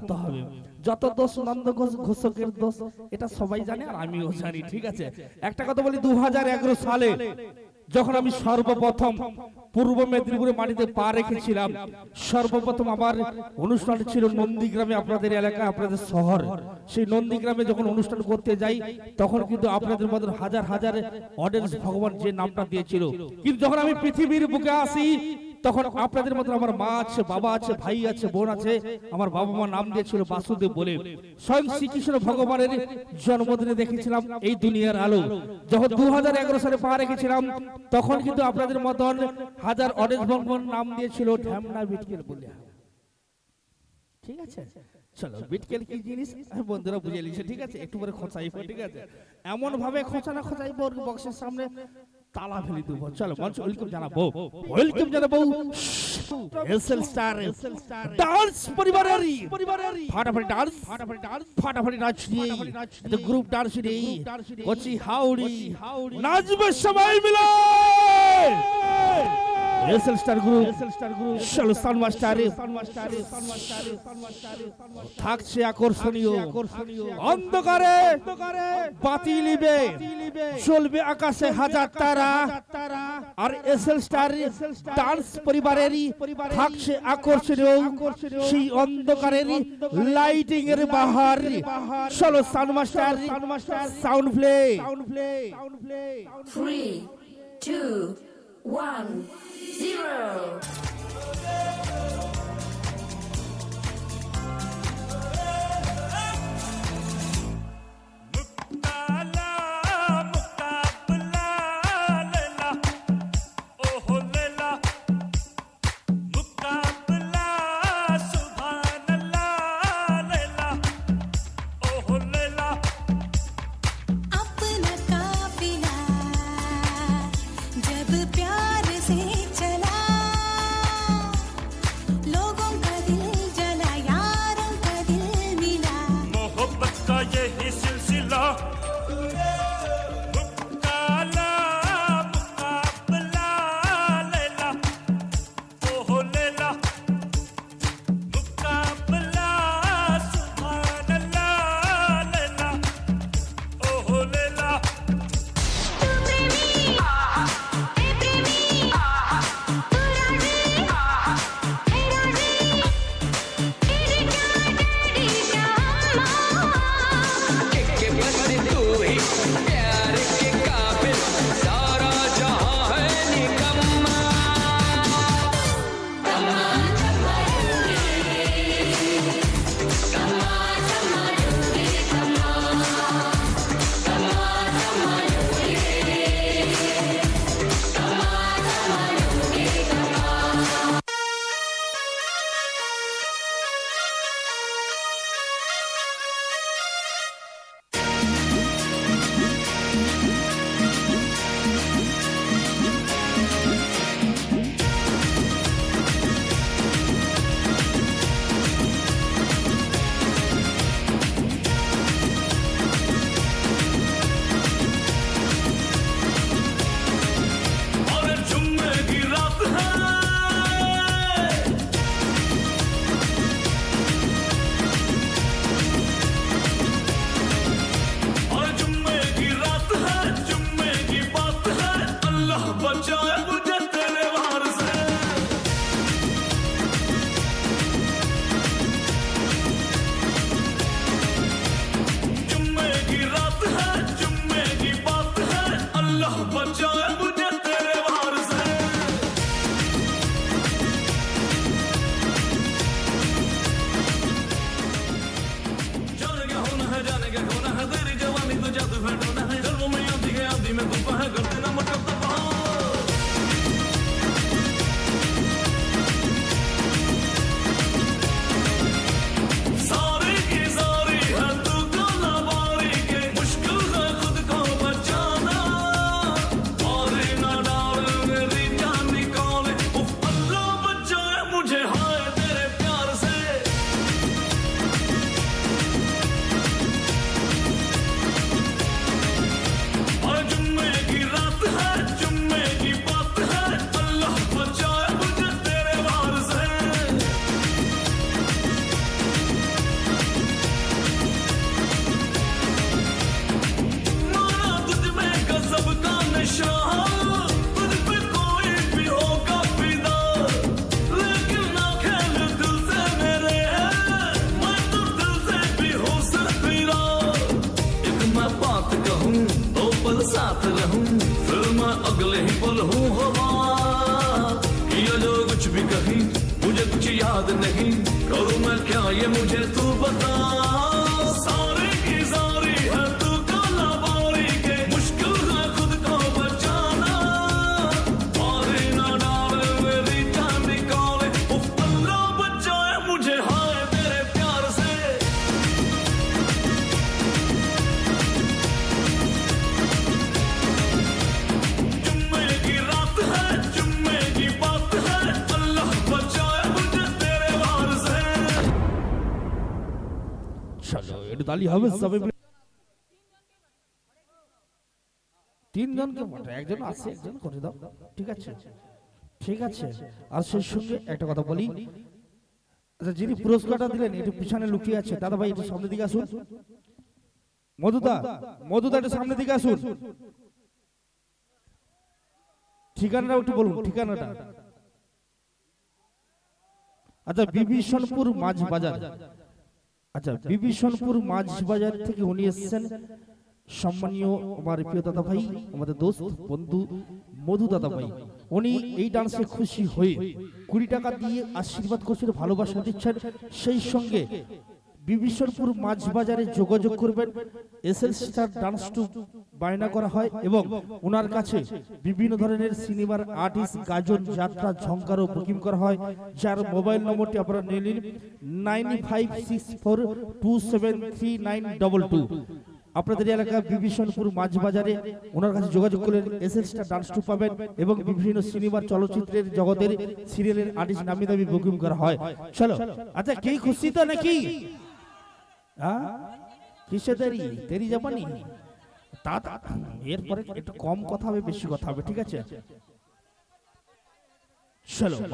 করতে হবে। যত দোষ নন্দ ঘোষকের দোষ, এটা সবাই জানে আর আমিও জানি, ঠিক আছে। একটা কথা বলি, 2011 সালে যখন আমি সর্বপ্রথম পূর্ব মেদিনীপুরে মাটিতে পা রেখেছিলাম, সর্বপ্রথম আমার অনুষ্ঠান ছিল নন্দীগ্রামে, আপনাদের এলাকা, আপনাদের শহর। সেই নন্দীগ্রামে যখন অনুষ্ঠান করতে যাই, তখন কিন্তু আপনাদের মধ্যে হাজার হাজার অডিয়েন্স, ভগবান যে নামটা দিয়েছিল। কিন্তু যখন আমি পৃথিবীর বুকে আসি, তখন আপনাদের মধ্যে আমার মা আছে, বাবা আছে, ভাই আছে, বোন আছে। আমার বাবা মা নাম দিয়েছিল বাসুদেব বলে। স্বয়ং শ্রীকৃষ্ণ ভগবানের জন্মদিনে দেখেছিলাম এই দুনিয়ার আলো। যখন 2011 সালে পা রেখেছিলাম, তখন কিন্তু আপনাদের মতন হাজার অডিয়েন্স ভগবান নাম দিয়েছিল ঢ্যামনা বিটকেল বলে। ঠিক আছে, চলো, বিটকেল কি জিনিস বন্ধুরা বুঝে নিয়েছে, ঠিক আছে। একটু পরে খোঁচাইব, ঠিক আছে। এমন ভাবে খোঁচানো খোঁচাইব বক্সের সামনে তালা ফেলে দেবো। চলো মঞ্চ ওয়েলকাম জানাবো, ওয়েলকাম জানাবো এসএল স্টার ডান্স পরিবারের ফাটাফাটি ডান্স, ফাটাফাটি নাচ নিয়ে এটা গ্রুপ ডান্স নিয়ে কচি হাউড়ি নাচবে সবাই মিলে। এসএল স্টার গ্রুপ, চলো সাউন্ড মাস্টার থাকছে আকর্ষণীয়। অন্ধকারে বাতি নিবে, চলবে আকাশে হাজার তারা। আর এসএল স্টার ডান্স পরিবারেরই থাকছে আকর্ষণীয় সেই অন্ধকারের লাইটিং এর বাহার। চলো সাউন্ড মাস্টার সাউন্ড প্লে। 3, 2, 1, 0. अपना काफिला जब प्यार से चला, याद नहीं करूँ मैं क्या ये मुझे तू बता सारे की सारी है तू काला बारी के मुश्किल है खुद को बचाना मारे ना डाले मेरी जान निकाले उफ अल्लाह बचाए मुझे हाय तेरे प्यार से जुम्मे की रात है जुम्मे की बात है अल्लाह बचाए मुझे तेरे वार से চলো একটু তালি হবে সবাই মিলে। তিনজনকে পাঠাও, একজন আছে একজন করে দাও, ঠিক আছে ঠিক আছে। আর সেই সঙ্গে একটা কথা বলি, আচ্ছা যিনি পুরস্কারটা দিলেন একটু পিছনে লুকিয়ে আছে, দাদা ভাই একটু সামনের দিকে আসুন। মধুদা মধুদা একটু সামনের দিকে আসুন, ঠিকানাটা একটু বলুন ঠিকানাটা। আচ্ছা বিভীষণপুর মাছ বাজার, আচ্ছা বিভীষণপুর মাছ বাজার থেকে উনি এসেছেন সম্মানীয় আমার প্রিয় দাদা ভাই, আমাদের দোস্ত বন্ধু মধু দাদা ভাই। উনি এই ডান্সে খুশি হয়ে 20 টাকা দিয়ে আশীর্বাদ করছেন, ভালোবাসা দিচ্ছেন। সেই সঙ্গে বিভীষণপুর মাছ বাজারে যোগাযোগ করবেন। এসএল স্টার ডান্স টু বায়না করা হয় এবং ওনার কাছে বিভিন্ন ধরনের সিনেমার আর্টিস্ট, গাজন, যাত্রা, ঝঙ্কারও বুকিং করা হয়। যার মোবাইল নম্বরটি আপনারা নিয়ে নিন 9564273922। আপনাদের এলাকা বিভীষণপুর মাছ বাজারে ওনার কাছে যোগাযোগ করলে এসএল স্টার ডান্স টু পাবেন এবং বিভিন্ন সিনেমার, চলচ্চিত্রের জগতের সিরিয়ালের আর্টিস্ট নামি দামি বুকিং করা হয়। চলো আচ্ছা কে খুশি তো নাকি? হ্যাঁ কিসে দেরি দেরি যাবানি তা এরপরে একটু কম কথা হবে বেশি কথা হবে, ঠিক আছে চলো।